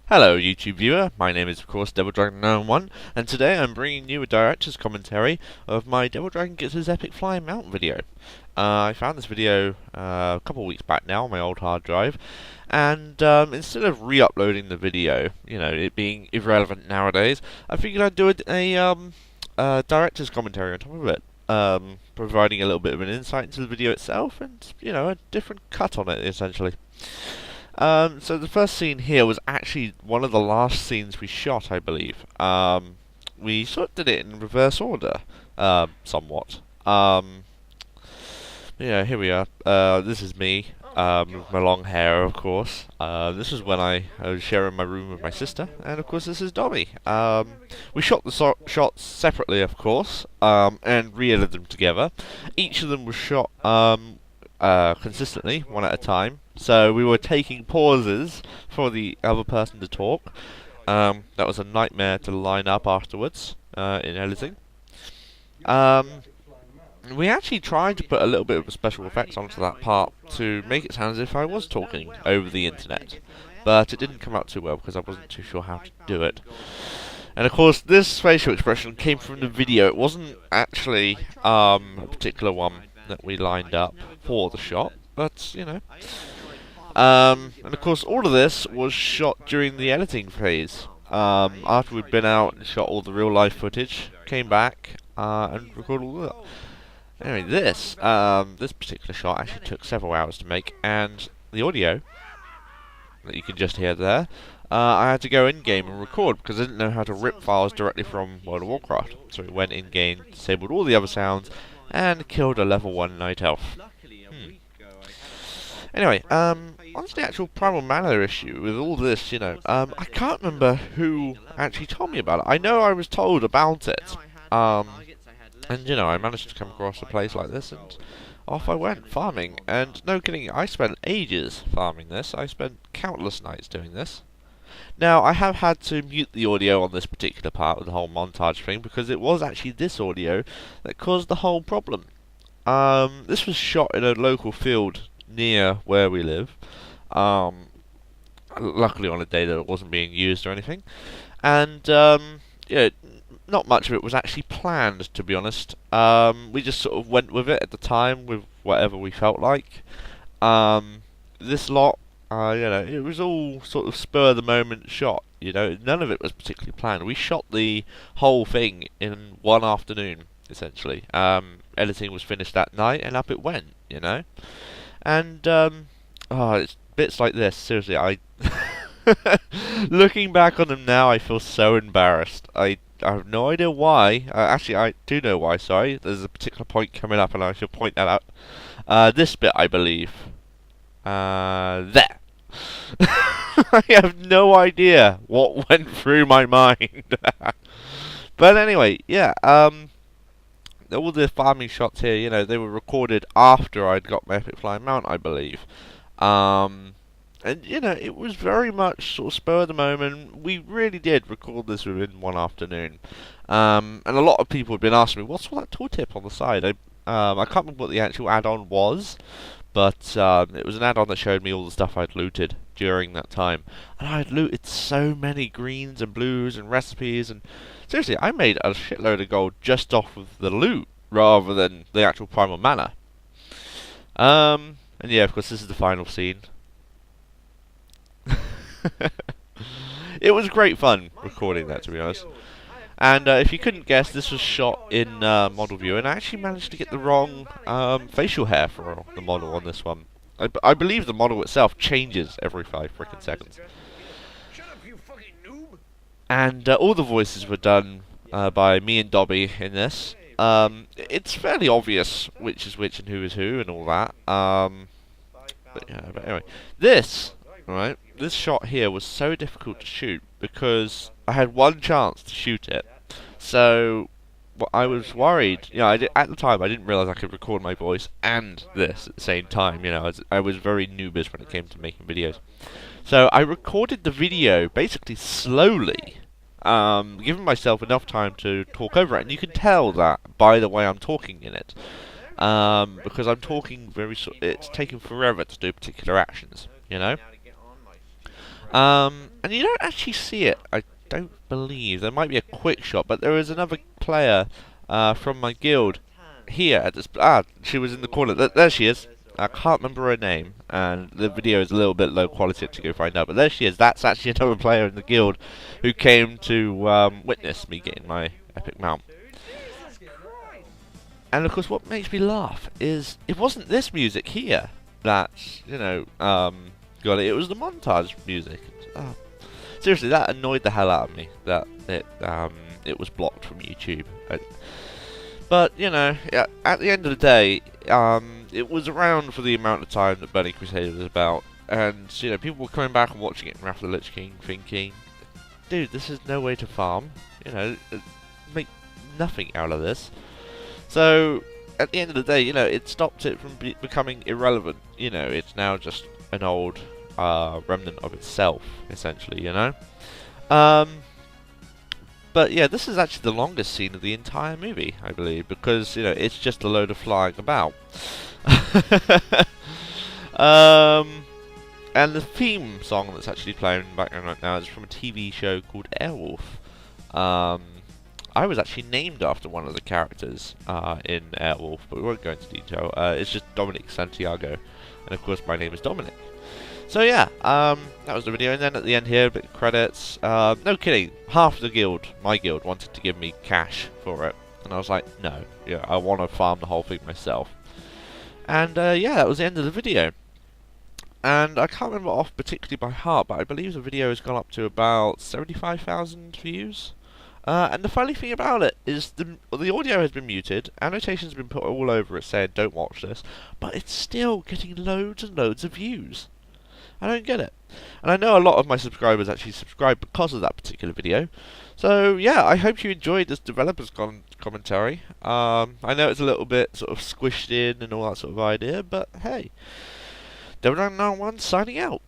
Hello YouTube viewer, my name is of course Devildragon 1, and today I'm bringing you a director's commentary of my Devildragon Gets His Epic Flying Mount video. I found this video a couple of weeks back now on my old hard drive, and instead of re-uploading the video, you know, it being irrelevant nowadays, I figured I'd do a director's commentary on top of it. Providing a little bit of an insight into the video itself and, you know, a different cut on it essentially. So the first scene here was actually one of the last scenes we shot, I believe. We sort of did it in reverse order, somewhat. Yeah, here we are. This is me, with my long hair, of course. This is when I was sharing my room with my sister, and of course this is Dobby. We shot the shots separately, of course, and re-edited them together. Each of them was shot, consistently, one at a time. So we were taking pauses for the other person to talk. That was a nightmare to line up afterwards in editing. We actually tried to put a little bit of special effects onto that part to make it sound as if I was talking over the internet. But it didn't come out too well because I wasn't too sure how to do it. And of course, this facial expression came from the video. It wasn't actually a particular one that we lined up for the shot, but you know. And of course, all of this was shot during the editing phase. After we'd been out and shot all the real life footage, came back and recorded all that. Anyway, this particular shot actually took several hours to make, and the audio that you can just hear there, I had to go in-game and record because I didn't know how to rip files directly from World of Warcraft. So we went in-game, disabled all the other sounds, and killed a level 1 night elf. Anyway, onto the actual primal mana issue with all this, you know, I can't remember who actually told me about it. I know I was told about it, and you know, I managed to come across a place like this, and off I went, farming. And no kidding, I spent ages farming this. I spent countless nights doing this. Now, I have had to mute the audio on this particular part of the whole montage thing, because it was actually this audio that caused the whole problem. This was shot in a local field near where we live. Luckily on a day that it wasn't being used or anything. And, yeah, not much of it was actually planned, to be honest. We just sort of went with it at the time, with whatever we felt like. This lot, you know, it was all sort of spur-of-the-moment shot, you know. None of it was particularly planned. We shot the whole thing in one afternoon, essentially. Editing was finished that night, and up it went, you know. And, it's bits like this, seriously, looking back on them now, I feel so embarrassed. I have no idea why. Actually, I do know why, sorry. There's a particular point coming up, and I shall point that out. This bit, I believe. There. I have no idea what went through my mind. But anyway, yeah, all the farming shots here, you know, they were recorded after I'd got my Epic Flying Mount, I believe. And, you know, it was very much sort of spur of the moment. We really did record this within one afternoon. And a lot of people have been asking me, what's all that tooltip on the side? I can't remember what the actual add-on was, but it was an add-on that showed me all the stuff I'd looted during that time. And I'd looted so many greens and blues and recipes, and seriously, I made a shitload of gold just off of the loot, rather than the actual primal mana. And yeah, of course, this is the final scene. It was great fun recording that, to be honest. And if you couldn't guess, this was shot in model view, and I actually managed to get the wrong facial hair for the model on this one. I believe the model itself changes every 5 frickin' seconds. And all the voices were done by me and Dobby in this. It's fairly obvious which is which and who is who and all that. But anyway, this shot here was so difficult to shoot because I had one chance to shoot it. So I was worried. You know, at the time I didn't realise I could record my voice and this at the same time. You know, I was very noobish when it came to making videos. So I recorded the video basically slowly, giving myself enough time to talk over it, and you can tell that by the way I'm talking in it, because I'm talking it's taking forever to do particular actions, you know. And And you don't actually see it, I don't believe. There might be a quick shot, but there is another player from my guild here at this. She was in the corner. There she is. I can't remember her name, and the video is a little bit low quality to go find out. But there she is. That's actually another player in the guild who came to witness me getting my epic mount. And of course, what makes me laugh is it wasn't this music here that got it. It was the montage music. Seriously, that annoyed the hell out of me. That it was blocked from YouTube. But at the end of the day, it was around for the amount of time that Burning Crusade was about, and people were coming back and watching it in Wrath of the Lich King, thinking, "Dude, this is no way to farm. Make nothing out of this." So at the end of the day, it stopped it from becoming irrelevant. It's now just an old remnant of itself, essentially. But yeah, this is actually the longest scene of the entire movie, I believe, because it's just a load of flying about. And the theme song that's actually playing in the background right now is from a TV show called Airwolf. I was actually named after one of the characters in Airwolf, but we won't go into detail. It's just Dominic Santiago, and of course my name is Dominic. So yeah, that was the video, and then at the end here, a bit of credits. No kidding, half the guild, my guild, wanted to give me cash for it, and I was like, no, I want to farm the whole thing myself. And yeah, that was the end of the video. And I can't remember off particularly by heart, but I believe the video has gone up to about 75,000 views. And the funny thing about it is the audio has been muted, annotations have been put all over it saying don't watch this, but it's still getting loads and loads of views. I don't get it. And I know a lot of my subscribers actually subscribed because of that particular video. So yeah, I hope you enjoyed this developer's commentary. I know it's a little bit sort of squished in and all that sort of idea, but hey. Devildragon 1 signing out.